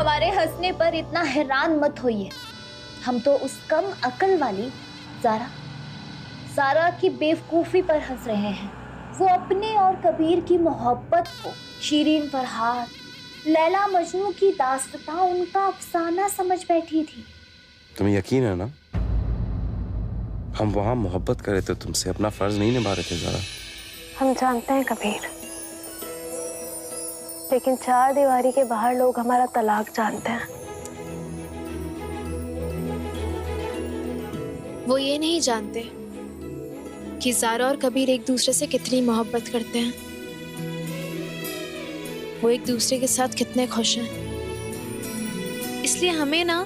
हमारे हंसने पर इतना हैरान मत होइए। हम तो उस कम अकल वाली सारा की बेवकूफी पर हंस रहे हैं। वो अपने और कबीर की मोहब्बत को शीरीन फरहाद, लैला मजनू की दास्तां उनका अफसाना समझ बैठी थी। तुम्हें यकीन है ना, हम वहां मोहब्बत कर रहे थे तुमसे, अपना फर्ज नहीं निभा रहे थे ज़ारा। हम जानते हैं कबीर, लेकिन चार दीवारी के बाहर लोग हमारा तलाक जानते हैं। वो ये नहीं जानते कि ज़ारा और कबीर एक दूसरे से कितनी मोहब्बत करते हैं, वो एक दूसरे के साथ कितने खुश हैं। इसलिए हमें ना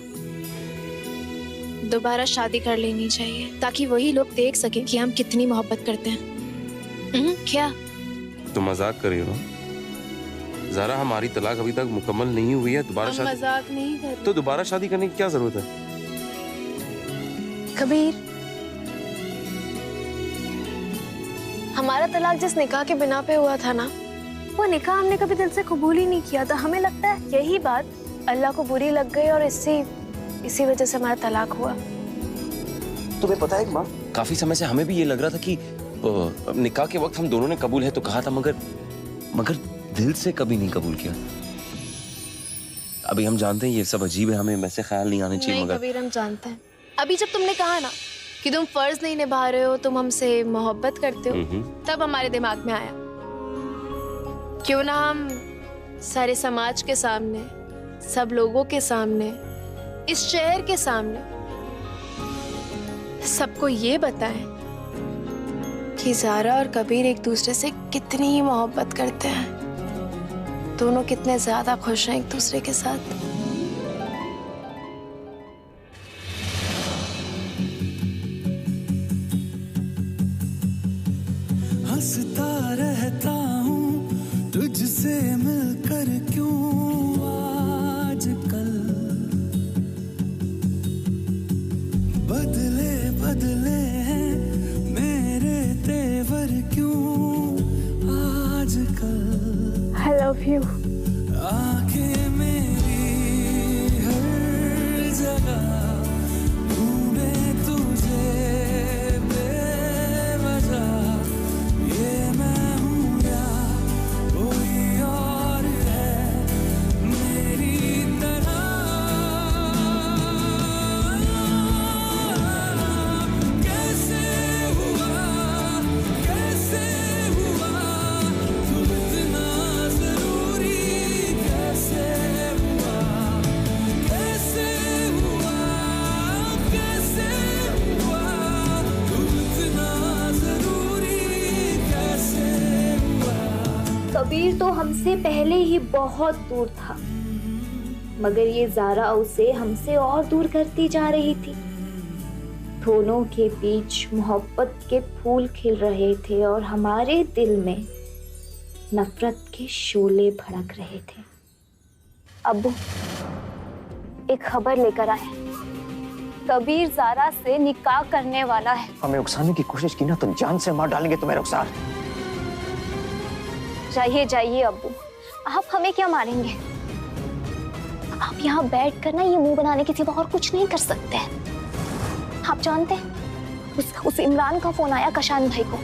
दोबारा शादी कर लेनी चाहिए ताकि वही लोग देख सकें कि हम कितनी मोहब्बत करते हैं। क्या तुम मजाक कर रही हो ना ज़ारा? हमारी तलाक अभी तक मुकम्मल नहीं हुई है। दोबारा शादी मजाक नहीं कर तो दोबारा शादी करने की क्या जरूरत है? कबीर, हमारा तलाक जिस निकाह के बिना पे हुआ था ना, वो निकाह हमने कभी दिल से कबूल ही नहीं किया था। हमें लगता है यही बात अल्लाह को बुरी लग गई और इसी वजह से हमारा तलाक हुआ। तुम्हें पता है माँ, काफी समय से हमें भी ये लग रहा था कि निकाह के वक्त हम दोनों ने कबूल है तो कहा था, मगर दिल से कभी नहीं कबूल किया। अभी हम जानते हैं ये सब अजीब है, हमें वैसे ख्याल नहीं आने चाहिए। मगर कबीर, हम जानते हैं। अभी जब तुमने कहा ना कि तुम फर्ज नहीं निभा रहे हो, तुम हमसे मोहब्बत करते हो, तब हमारे दिमाग में आया क्यों ना हम सारे समाज के सामने, सब लोगों के सामने, इस शहर के सामने सबको ये बताएं कि ज़ारा और कबीर एक दूसरे से कितनी ही मोहब्बत करते हैं, दोनों कितने ज्यादा खुश हैं एक दूसरे के साथ। हंसता रहता हूँ तुझसे मिलकर, क्यों आजकल बदले बदले हैं मेरे तेवर, क्यों आजकल। I love you. आंखें मेरी हर जगह ढूंढे तुझे बेवजह, ये मैं हूँ या कोई और है मेरी तरह। कैसे हुआ तू इतना जरूरी, कैसे हुआ तू इतना जरूरी, कैसे हुआ। कबीर तो हमसे पहले ही बहुत दूर था, मगर ये ज़ारा उसे हमसे और दूर करती जा रही थी। दोनों के बीच मोहब्बत के फूल खिल रहे थे और हमारे दिल में नफरत के शोले भड़क रहे थे। अब्बू एक खबर लेकर आए, कबीर ज़ारा से निकाह करने वाला है। हमें उकसाने की कोशिश की ना तो जान से मार डालेंगे तुम्हें रुखसार। जाइए जाइए अब्बू, आप हमें क्या मारेंगे? आप यहाँ बैठ कर ना ये मुंह बनाने के सिवा और कुछ नहीं कर सकते। आप जानते हैं उस इमरान का फोन आया कशान भाई को,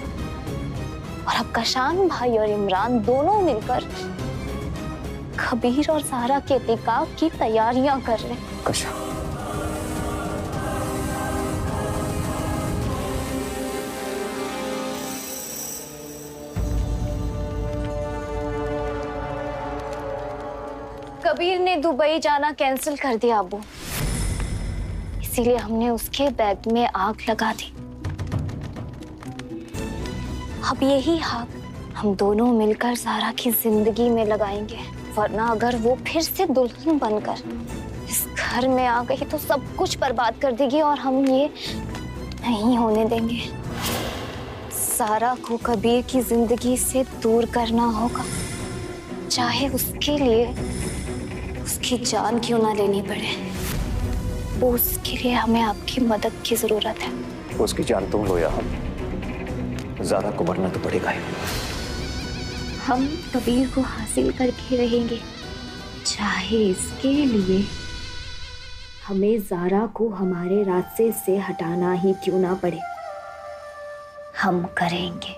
और अब कशान भाई और इमरान दोनों मिलकर कबीर और ज़ारा के निकाह की तैयारियां कर रहे हैं। कशान, कबीर ने दुबई जाना कैंसिल कर दिया अब्बू, इसीलिए हमने उसके बैग में आग लगा दी। अब यही आग हम दोनों मिलकर ज़ारा की जिंदगी में लगाएंगे, वरना अगर वो फिर से दुल्हन बनकर इस घर में आ गई तो सब कुछ बर्बाद कर देगी और हम ये नहीं होने देंगे। ज़ारा को कबीर की जिंदगी से दूर करना होगा, चाहे उसके लिए उसकी जान क्यों ना लेनी पड़े। उसके लिए हमें आपकी मदद की जरूरत है। उसकी जान तुम लो या हम, ज़ारा को मरना तो पड़ेगा ही। हम कबीर को हासिल करके रहेंगे, चाहे इसके लिए हमें ज़ारा को हमारे रास्ते से हटाना ही क्यों ना पड़े, हम करेंगे।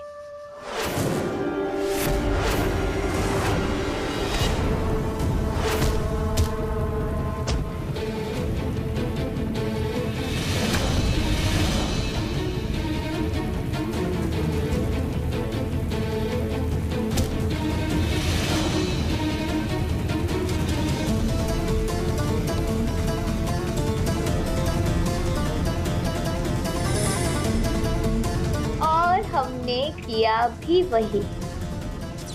हमने किया भी वही,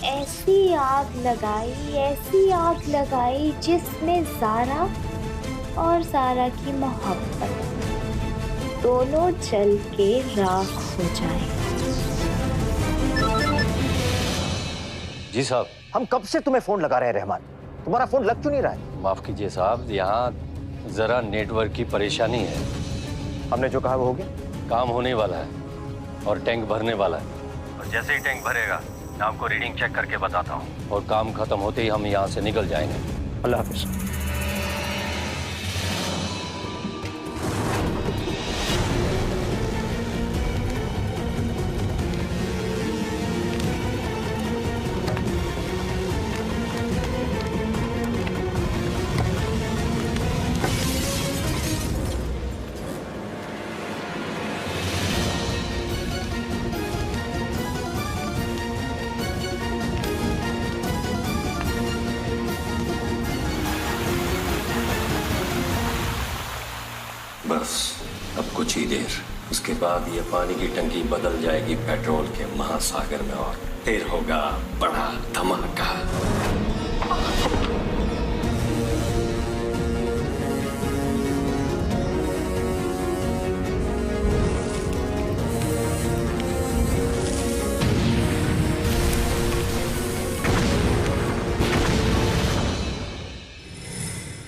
ऐसी आग लगाई जिसमें ज़ारा और ज़ारा की मोहब्बत दोनों जल के राख हो जाए। जी साहब, हम कब से तुम्हें फोन लगा रहे हैं रहमान, तुम्हारा फोन लग क्यों नहीं रहा है? माफ कीजिए साहब, यहाँ जरा नेटवर्क की परेशानी है। हमने जो कहा वो हो गया? काम होने वाला है और टैंक भरने वाला है, और जैसे ही टैंक भरेगा मैं आपको रीडिंग चेक करके बताता हूँ, और काम खत्म होते ही हम यहाँ से निकल जाएंगे। अल्लाह हाफिज। बस अब कुछ ही देर, उसके बाद ये पानी की टंकी बदल जाएगी पेट्रोल के महासागर में, और फिर होगा बड़ा धमाका।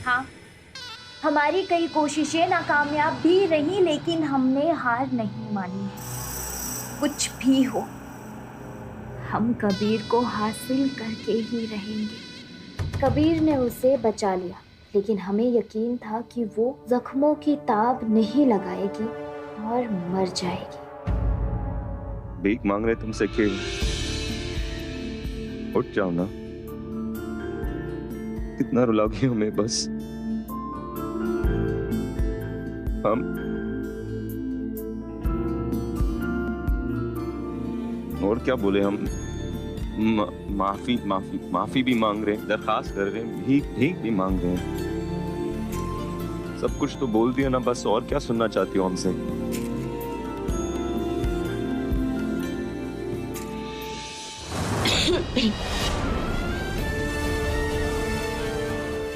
हाँ, हमारी कई कोशिशें नाकामयाब भी रही, लेकिन हमने हार नहीं मानी है। कुछ भी हो, हम कबीर को हासिल करके ही रहेंगे। कबीर ने उसे बचा लिया, लेकिन हमें यकीन था कि वो जख्मों की ताब नहीं लगाएगी और मर जाएगी। भीख मांग रहे तुमसे कि उठ जाओ ना, कितना रुलाओगी हमें बस। हम और क्या बोले, हम माफी भी मांग रहे हैं, दरखास्त कर रहे हैं, भीख भी मांग रहे हैं। सब कुछ तो बोल दिया ना, बस और क्या सुनना चाहती हो हमसे?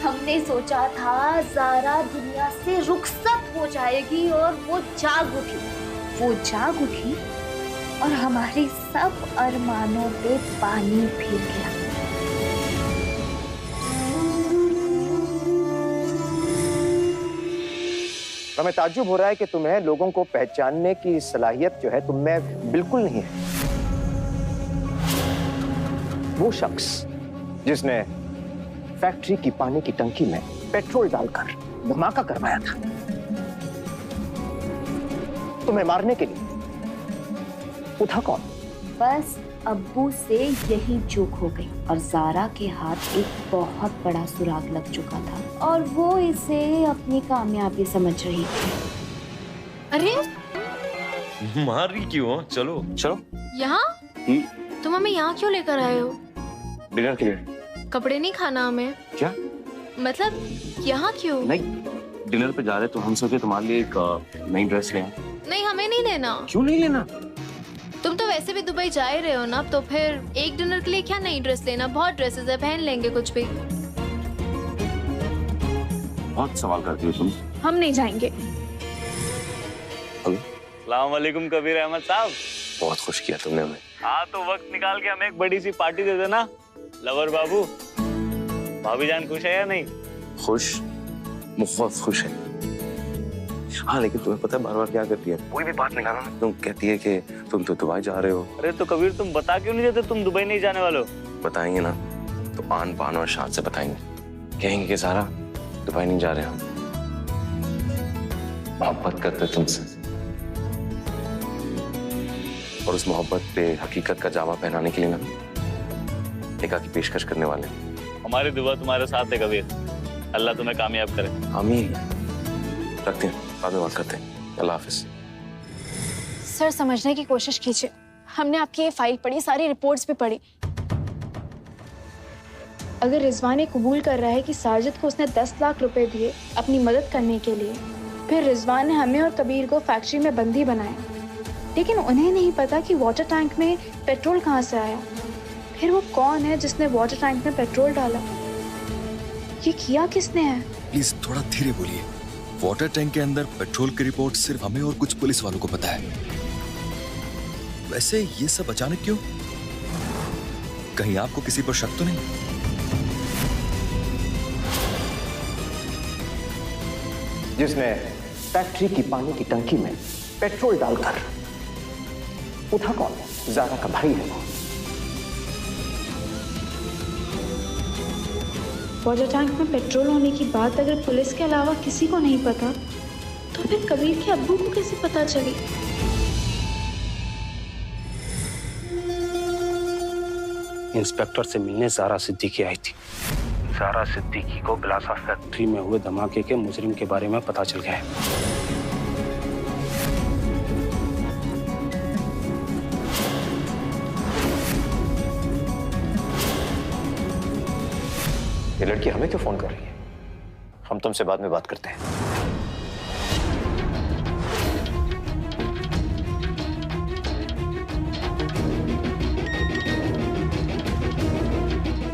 हमने सोचा था ज़ारा दुनिया से रुखसत हो जाएगी, और वो जाग उठी और हमारे सब अरमानों पे पानी फिर गया। हमें ताज्जुब हो रहा है कि तुम्हें लोगों को पहचानने की सलाहियत जो है तुम में बिल्कुल नहीं है। वो शख्स जिसने फैक्ट्री की पानी की टंकी में पेट्रोल डालकर धमाका करवाया था तुम्हें मारने के लिए, वो था कौन? बस अब्बू से यही चूक हो गई, और ज़ारा के हाथ एक बहुत बड़ा सुराग लग चुका था, और वो इसे अपनी कामयाबी समझ रही थी। अरे मार रही क्यों? चलो चलो। यहाँ तुम हमें यहाँ क्यों लेकर आए हो? डिनर के लिए। कपड़े नहीं खाना हमें? क्या मतलब यहाँ क्यों? नहीं, डिनर पे जा रहे तो हम सोचे तुम्हारे लिए एक नई ड्रेस ले आएं। नहीं, हमें नहीं लेना। क्यों नहीं लेना? तुम तो वैसे भी दुबई जा ही रहे हो ना, तो फिर एक डिनर के लिए क्या नई ड्रेस लेना? बहुत ड्रेसेस है, पहन लेंगे कुछ भी। बहुत सवाल करती हो तुम। हम नहीं जाएंगे। अस्सलाम वालेकुम कबीर अहमद साहब। बहुत खुश किया तुमने हमें। हाँ तो वक्त निकाल के हमें एक बड़ी सी पार्टी दे देना लवर बाबू। भाभी जान खुश है या नहीं? खुश, बहुत खुश है। हाँ लेकिन तुम्हें पता है बार बार क्या करती है? कोई भी बात निकालना ना, तुम कहती है कि तुम तो दुबई जा रहे हो। अरे तो कबीर तुम बता क्यों नहीं देते तुम दुबई नहीं जाने वाले हो? बताएंगे ना तो आन बान और शान से बताएंगे। कहेंगे कि सारा दुबई नहीं जा रहे हम, मोहब्बत करते तुमसे और उस मोहब्बत पे हकीकत का जामा पहनाने के लिए ना निकाह की पेशकश करने वाले। हमारी दुआ तुम्हारे साथ है कबीर, अल्लाह तुम्हें कामयाब करे। आमीन। रखते हैं, बाद में बात करते हैं। अल्लाह हाफिज। सर समझने की कोशिश कीजिए, हमने आपकी ये फाइल पढ़ी, सारी रिपोर्ट्स भी पढ़ी। अगर रिजवान ये कबूल कर रहा है कि साजिद को उसने 10 लाख रुपए दिए अपनी मदद करने के लिए, फिर रिजवान ने हमें और कबीर को फैक्ट्री में बंदी बनाया, लेकिन उन्हें नहीं पता कि वाटर टैंक में पेट्रोल कहाँ से आया। फिर वो कौन है जिसने वाटर टैंक में पेट्रोल डाला? ये किया किसने है? प्लीज थोड़ा धीरे बोलिए। वाटर टैंक के अंदर पेट्रोल की रिपोर्ट सिर्फ हमें और कुछ पुलिस वालों को पता है। वैसे ये सब अचानक क्यों? कहीं आपको किसी पर शक तो नहीं? जिसने फैक्ट्री की पानी की टंकी में पेट्रोल डालकर, वो था कौन? ज़ारा का भाई है वो। वाटर टैंक में पेट्रोल होने की बात अगर पुलिस के अलावा किसी को नहीं पता, तो फिर कबीर के अब्बू को कैसे पता चली? इंस्पेक्टर से मिलने ज़ारा सिद्दीकी आई थी। ज़ारा सिद्दीकी को बिलासा फैक्ट्री में हुए धमाके के मुजरिम के बारे में पता चल गया है। ये लड़की हमें क्यों फोन कर रही है? हम तुमसे बाद में बात करते हैं।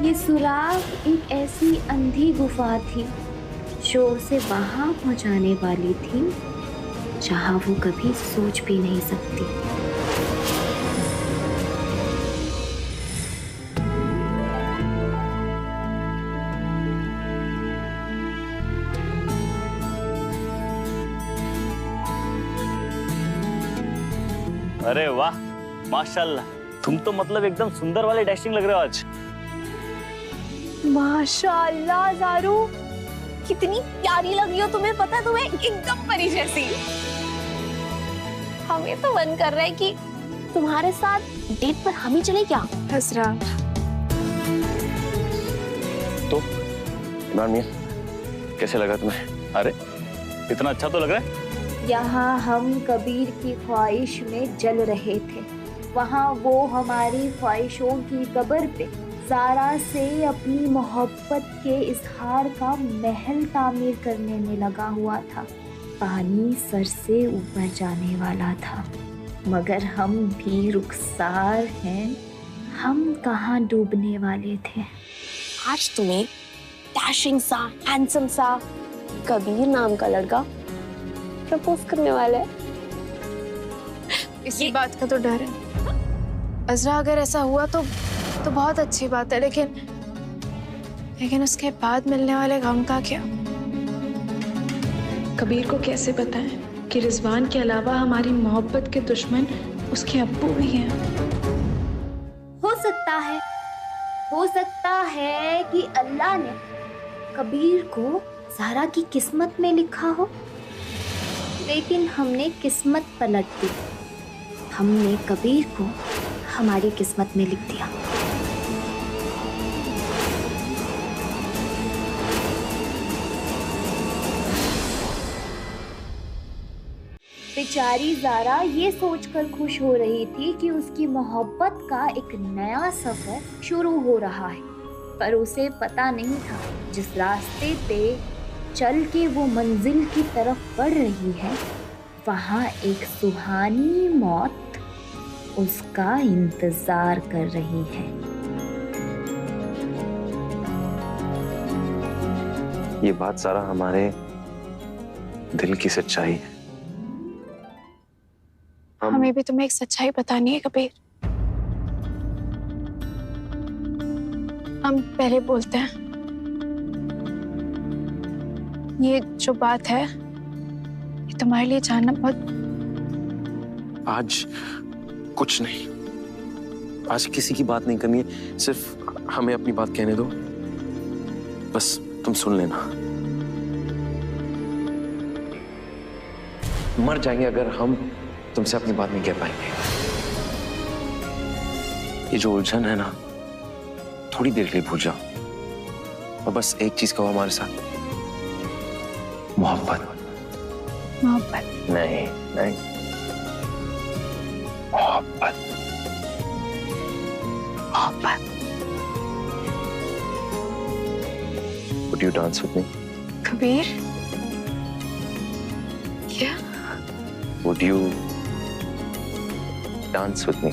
ये सुराग एक ऐसी अंधी गुफा थी जो उसे वहां पहुंचाने वाली थी जहां वो कभी सोच भी नहीं सकती। अरे वाह, माशाल्लाह, तुम तो मतलब एकदम सुंदर वाले डैशिंग लग रहे हो आज। माशाअल्लाह ज़ारू, कितनी प्यारी लग रही हो। तुम्हें पता है, तुम्हें एकदम परी जैसी। हमें तो मन कर रहा है कि तुम्हारे साथ डेट पर हम ही चले क्या? हसरा तो इमरान मियां, कैसे लगा तुम्हें? अरे इतना अच्छा तो लग रहा है। यहाँ हम कबीर की ख्वाहिश में जल रहे थे, वहाँ वो हमारी ख्वाहिशों की कब्र पे ज़ारा से अपनी मोहब्बत के इजहार का महल तामीर करने में लगा हुआ था। पानी सर से ऊपर जाने वाला था, मगर हम भी रुखसार हैं, हम कहाँ डूबने वाले थे। आज तुम्हें डैशिंग सा, हैंडसम सा कबीर नाम का लड़का प्रपोज करने वाला है। इसी बात का तो डर है। अज़रा, अगर ऐसा हुआ तो बहुत अच्छी बात है, लेकिन उसके बाद मिलने वाले गम का क्या? कबीर को कैसे बताएं कि रिजवान के अलावा हमारी मोहब्बत के दुश्मन उसके अब्बू भी हैं? हो सकता है कि अल्लाह ने कबीर को ज़ारा की किस्मत में लिखा हो, लेकिन हमने किस्मत पलट दी। हमने कबीर को हमारी किस्मत में लिख दिया। बेचारी ज़ारा ये सोचकर खुश हो रही थी कि उसकी मोहब्बत का एक नया सफर शुरू हो रहा है, पर उसे पता नहीं था जिस रास्ते पे चल के वो मंजिल की तरफ बढ़ रही है, वहाँ एक सुहानी मौत उसका इंतजार कर रही है। ये बात सारा हमारे दिल की सच्चाई है। हमें भी तुम्हें एक सच्चाई बतानी है कबीर। हम पहले बोलते हैं, ये जो बात है ये तुम्हारे लिए जानना बहुत। आज कुछ नहीं, आज किसी की बात नहीं करनी है, सिर्फ हमें अपनी बात कहने दो। बस तुम सुन लेना। मर जाएंगे अगर हम तुमसे अपनी बात नहीं कह पाएंगे। ये जो उलझन है ना, थोड़ी देर के लिए भूल जाओ और बस एक चीज कहो हमारे साथ, मोहब्बत। मोहब्बत नहीं नहीं, मोहब्बत। मोहब्बत। Would you dance with me? Kabir, क्या? Would you dance with me?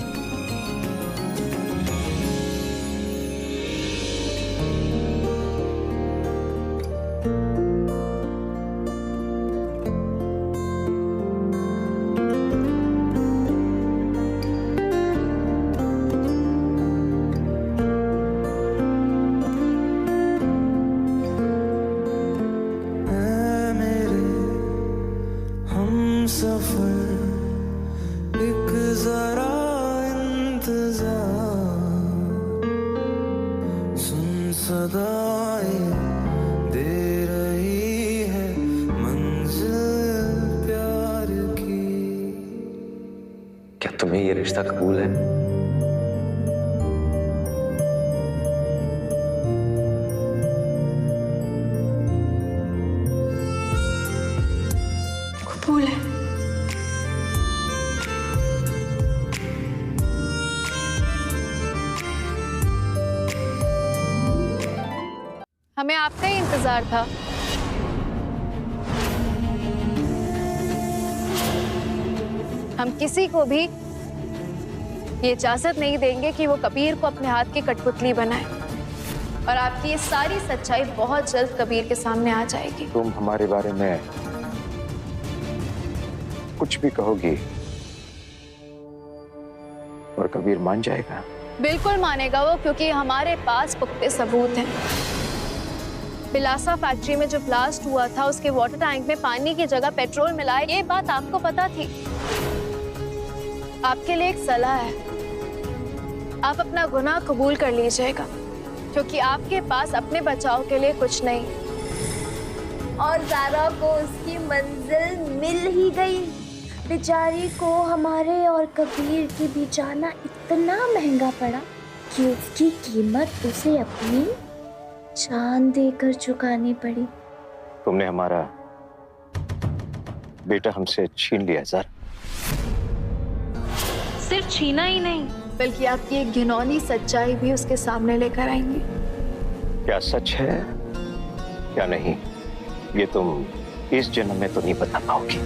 सफर एक जरा इंतजार, सुन सदाएं दे रही है मंजिल प्यार की। क्या तुम्हें ये रिश्ता कबूल है? कबूल है। हमें आपका ही इंतजार था। हम किसी को भी ये इजाजत नहीं देंगे कि वो कबीर को अपने हाथ की कठपुतली बनाए, और आपकी ये सारी सच्चाई बहुत जल्द कबीर के सामने आ जाएगी। तुम हमारे बारे में कुछ भी कहोगी और कबीर मान जाएगा? बिल्कुल मानेगा वो, क्योंकि हमारे पास पुख्ते सबूत हैं। बिलासा फैक्ट्री में जो ब्लास्ट हुआ था, उसके वाटर टैंक में पानी की जगह पेट्रोल मिला है, ये बात आपको पता थी। आपके लिए एक सलाह है, आप अपना गुनाह कबूल कर लीजिएगा, क्योंकि आपके पास अपने बचाव के लिए कुछ नहीं। और ज़ारा को उसकी मंजिल मिल ही गई। बेचारी को हमारे और कबीर के बीच आना इतना महंगा पड़ा कि उसकी कीमत उसे अपनी जान देकर चुकानी पड़ी। तुमने हमारा बेटा हमसे छीन लिया ज़ारा। सिर्फ छीना ही नहीं, बल्कि आपकी एक घिनौनी सच्चाई भी उसके सामने लेकर आएंगे। क्या सच है क्या नहीं, ये तुम इस जन्म में तो नहीं बता पाओगी।